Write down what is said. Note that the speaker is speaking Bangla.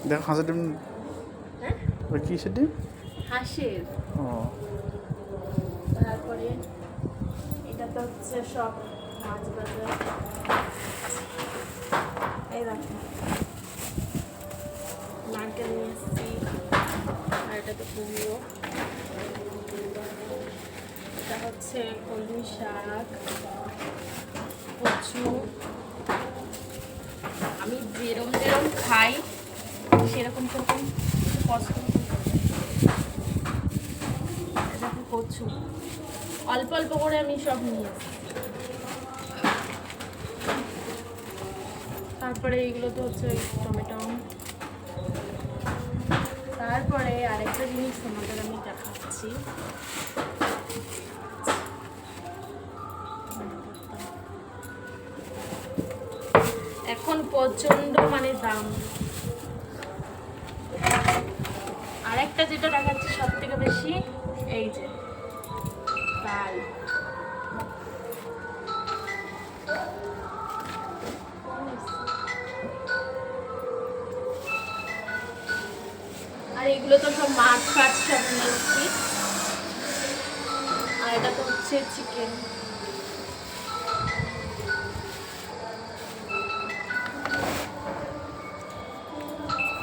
দেখো হাঁসের ডিম। হ্যাঁ ওই কিসের ডিম? হাঁসের। ও তারপরে এটা তো হচ্ছে সব মাছ বাজার। এই দেখো নারকেল নিয়ে এসেছি, আর এটা তো কুমড়ো, এটা হচ্ছে কলমি শাক, কচু। আমি যেরম যেরম খাই সেরকম সেরকম পছন্দ করি। এটা দেখো কচু, অল্প অল্প করে আমি সব নিয়ে এসেছি। তারপরে এইগুলো তো হচ্ছে ওই টমেটো। তারপরে আরেকটা জিনিস তোমাদের আমি দেখাচ্ছি। এখন প্রচন্ড মানে দাম। আরেকটা যেটা দেখাচ্ছি সব থেকে বেশি, এই যে ডাল। আর এগুলো তো সব মাছ ফাছ সব নিয়ে এসছি। আর এটা তো হচ্ছে চিকেন।